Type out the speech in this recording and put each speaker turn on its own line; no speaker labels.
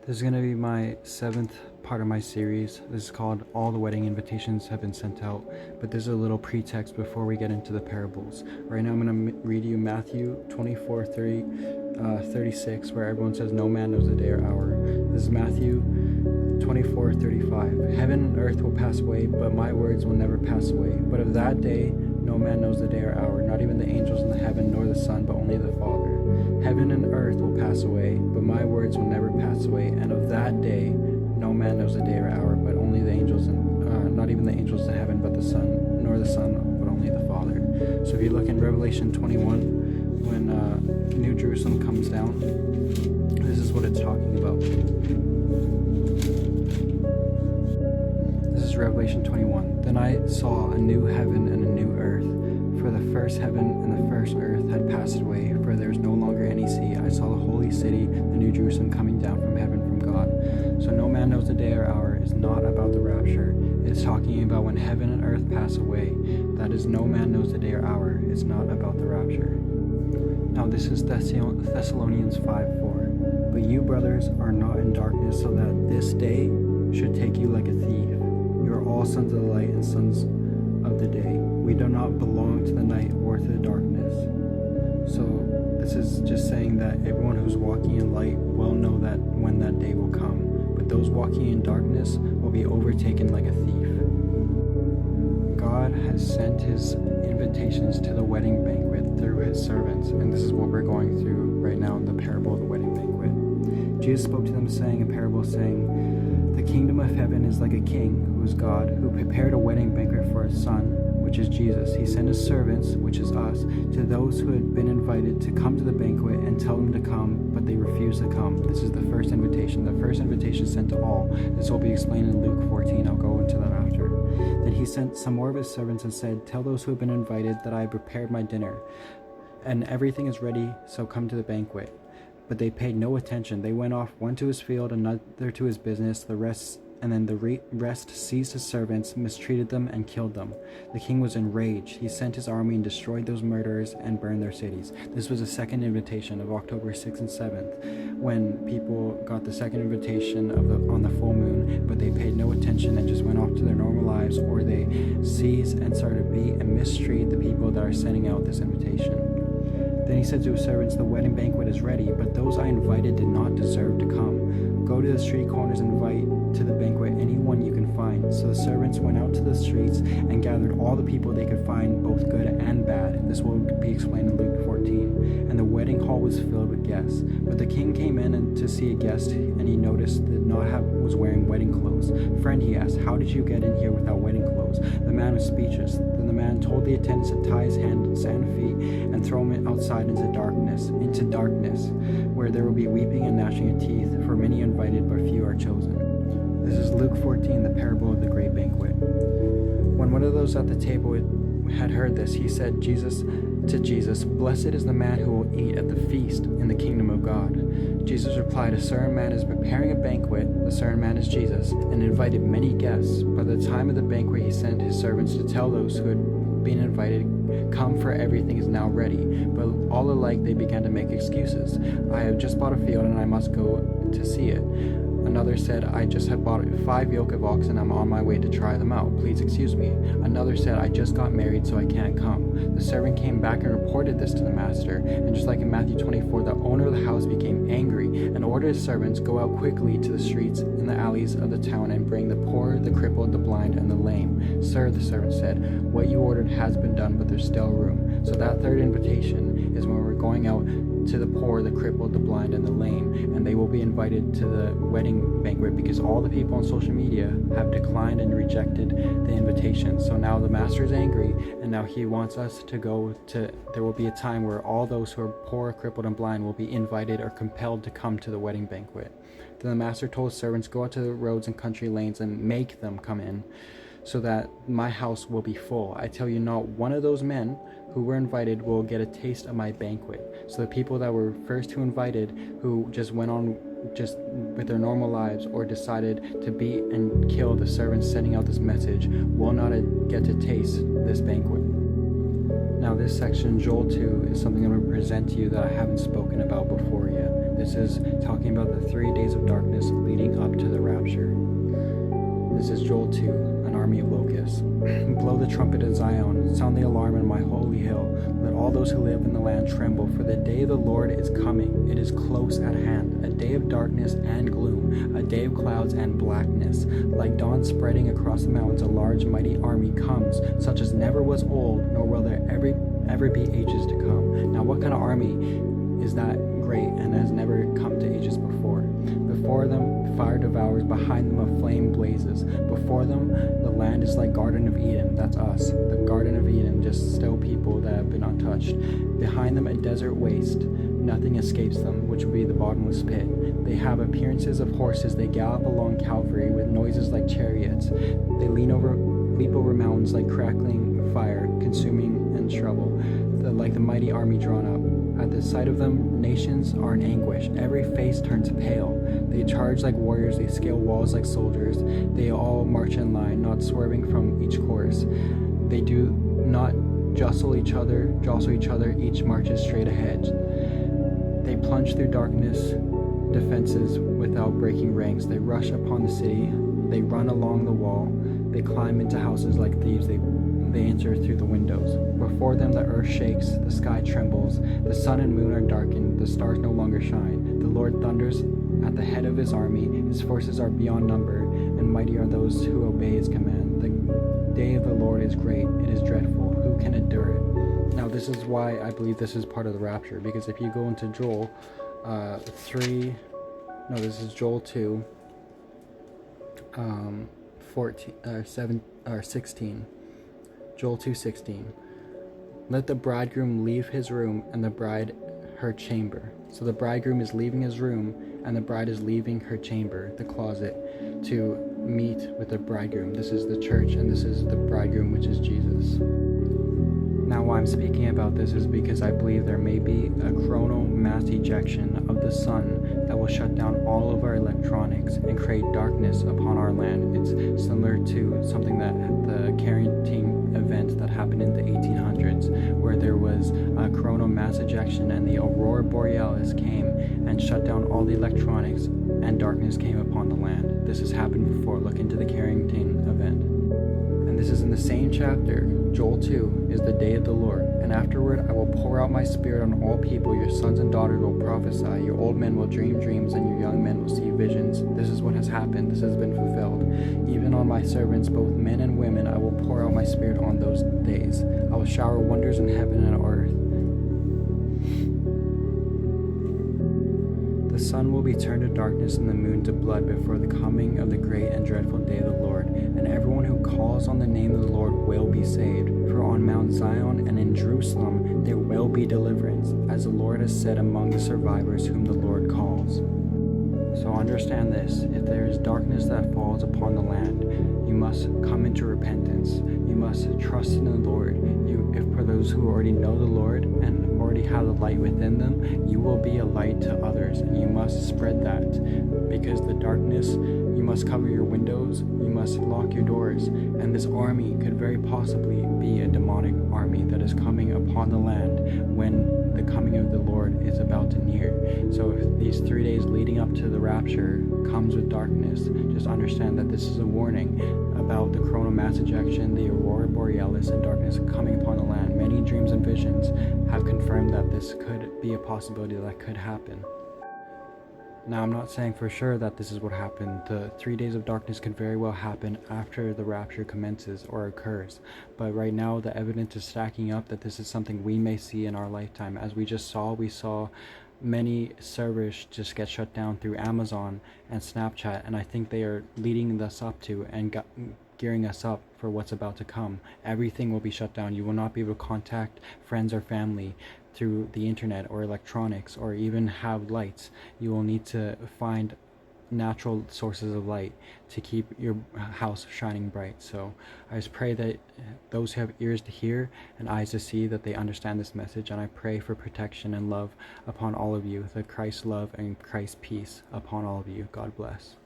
This is going to be my 7th part of my series. This is called All the Wedding Invitations Have Been Sent Out, but this is a little pretext before we get into the parables. Right now I'm going to read you Matthew 24:36, where everyone says, "No man knows the day or hour." This is Matthew 24:35. "Heaven and earth will pass away, but my words will never pass away. But of that day no man knows the day or hour, not even the angels in the heaven, nor the Son, but only the Father. Heaven and earth will pass away, but my words will never pass away. And of that day no man knows the day or hour, but only the angels, and not even the angels in heaven, but the Son, nor the Son, but only the Father." So if you look in Revelation 21, when New Jerusalem comes down, this is what it's talking about. This is Revelation 21. "Then I saw a new heaven and a new earth, for the first heaven and the first earth had passed away, for there is no longer any sea. I saw the holy city, the New Jerusalem, coming down from heaven from God." So no man knows the day or hour is not about the rapture. It's talking about when heaven and earth pass away. That is, no man knows the day or hour. It's not about the rapture. Now this is Thessalonians 5:4. "But you, brothers, are not in darkness, so that this day should take you like a thief. You are all sons of the light and sons of the day. We do not belong to the night or to the darkness." So this is just saying that everyone who's walking in light will know that when that day will come, but those walking in darkness will be overtaken like a thief. God has sent his invitations to the wedding banquet through his servants, and this is what we're going through right now in the parable of the wedding banquet. Jesus spoke to them saying a parable, saying, "The kingdom of heaven is like a king, who is God, who prepared a wedding banquet for his son, which is Jesus. He sent his servants, which is us, to those who had been invited to come to the banquet and tell them to come, but they refused to come." This is the first invitation. The first invitation sent to all. This will be explained in Luke 14. I'll go into that after. "Then he sent some more of his servants and said, 'Tell those who have been invited that I have prepared my dinner, and everything is ready, so come to the banquet.' But they paid no attention. They went off, one to his field, another to his business. The rest seized his servants, mistreated them, and killed them. The king was enraged. He sent his army and destroyed those murderers and burned their cities." This was the second invitation of October 6th and 7th, when people got the second invitation on the full moon, but they paid no attention and just went off to their normal lives, or they seized and started to beat and mistreat the people that are sending out this invitation. Then he said to his servants, "The wedding banquet is ready, but those I invited did not deserve to come. Go to the street corners and invite to the banquet anyone you can find." So the servants went out to the streets and gathered all the people they could find, both good and bad. This will be explained in Luke 14. "And the wedding hall was filled with guests. But the king came in to see a guest, and he noticed that was wearing wedding clothes. 'Friend,' he asked, 'how did you get in here without wedding clothes?' The man was speechless. Then the man told the attendants to tie his hands and feet and throw him outside into darkness, where there will be weeping and gnashing of teeth, for many are invited, but few are chosen." This is Luke 14, the parable of the great banquet. When one of those at the table had heard this, he said to Jesus, "Blessed is the man who will eat at the feast in the kingdom of God." Jesus replied, "A certain man is preparing a banquet," the certain man is Jesus, "and invited many guests. By the time of the banquet he sent his servants to tell those who had been invited, 'Come, for everything is now ready.' But all alike they began to make excuses. 'I have just bought a field and I must go to see it.' Another said, 'I just have bought 5 yoke of oxen and I'm on my way to try them out. Please excuse me.' Another said, 'I just got married, so I can't come.' The servant came back and reported this to the master. And just like in Matthew 24, the owner of the house became angry and ordered his servants, 'Go out quickly to the streets and the alleys of the town and bring the poor, the crippled, the blind, and the lame.' 'Sir,' the servant said, 'what you ordered has been done, but there's still room.'" So that third invitation is when we're going out to the poor, the crippled, the blind, and the lame, and they will be invited to the wedding banquet, because all the people on social media have declined and rejected the invitation. So now the master is angry, and now he wants us to go to, there will be a time where all those who are poor, crippled, and blind will be invited or compelled to come to the wedding banquet. Then the master told his servants, "Go out to the roads and country lanes and make them come in, so that my house will be full. I tell you, not one of those men who were invited will get a taste of my banquet." So the people that were first who invited, who just went on just with their normal lives, or decided to beat and kill the servants sending out this message, will not get to taste this banquet. Now this section, Joel 2, is something I'm going to present to you that I haven't spoken about before yet. This is talking about the 3 days of darkness Blow the trumpet in Zion, sound the alarm in my holy hill. Let all those who live in the land tremble, for the day of the Lord is coming. It is close at hand, a day of darkness and gloom, a day of clouds and blackness. Like dawn spreading across the mountains, a large mighty army comes, such as never was old, nor will there ever be ages to come. Now what kind of army is that great and has never come to ages before? Before them fire devours, behind them a flame blazes. Before them the land is like Garden of Eden, that's us, the Garden of Eden, just still people that have been untouched. Behind them a desert waste, nothing escapes them, which would be the bottomless pit. They have appearances of horses, they gallop along Calvary with noises like chariots. They leap over mountains like crackling fire, consuming and trouble, like the mighty army drawn up. At the sight of them, nations are in anguish. Every face turns pale. They charge like warriors. They scale walls like soldiers. They all march in line, not swerving from each course. They do not jostle each other. Each marches straight ahead. They plunge through darkness defenses without breaking ranks. They rush upon the city. They run along the wall. They climb into houses like thieves. They enter through the windows. Before them the earth shakes, the sky trembles, the sun and moon are darkened, the stars no longer shine. The Lord thunders at the head of his army, his forces are beyond number, and mighty are those who obey his command. The day of the Lord is great, it is dreadful, who can endure it? Now this is why I believe this is part of the rapture, because if you go into Joel 2, 16. Joel 2:16. Let the bridegroom leave his room and the bride her chamber. So the bridegroom is leaving his room and the bride is leaving her chamber, the closet, to meet with the bridegroom. This is the church and this is the bridegroom, which is Jesus. Now why I'm speaking about this is because I believe there may be a coronal mass ejection of the sun that will shut down all of our electronics and create darkness upon our land. It's similar to something that the Carrington event that happened in the 1800s, where there was a coronal mass ejection and the aurora borealis came and shut down all the electronics and darkness came upon the land. This has happened before. Look into the Carrington event. And this is in the same chapter. Joel 2 is the day of the Lord. And afterward I will pour out my spirit on all people. Your sons and daughters will prophesy. Your old men will dream dreams, and your young men will see visions. This is what has happened. This has been fulfilled. Even on my servants, both men and women, I will pour out my spirit on those days. I will shower wonders in heaven and earth. The sun will be turned to darkness and the moon to blood before the coming of the great and dreadful day of the Lord. And everyone who calls on the name of the Lord will be saved. For on Mount Zion and in Jerusalem there will be deliverance, as the Lord has said, among the survivors whom the Lord calls. So understand this: if there is darkness that falls upon the land, you must come into repentance. You must trust in the Lord. If for those who already know the Lord and already have the light within them, you will be a light to others, and you must spread that. Because the darkness, you must cover your windows, you must lock your doors, and this army could very possibly be a demonic army that is coming upon the land when the coming of the Lord is about to near. So if these 3 days leading up to the rapture comes with darkness, just understand that this is a warning about the coronal mass ejection, the aurora borealis, and darkness coming upon the land. Many dreams and visions have confirmed that this could be a possibility that could happen. Now, I'm not saying for sure that this is what happened. The 3 days of darkness could very well happen after the rapture commences or occurs. But right now, the evidence is stacking up that this is something we may see in our lifetime. As we saw many servers just get shut down through Amazon and Snapchat, and I think they are leading us up to and gearing us up for what's about to come. Everything will be shut down. You will not be able to contact friends or family through the internet or electronics or even have lights. You will need to find natural sources of light to keep your house shining bright. So I just pray that those who have ears to hear and eyes to see, that they understand this message, and I pray for protection and love upon all of you, that Christ's love and Christ's peace upon all of you. God bless.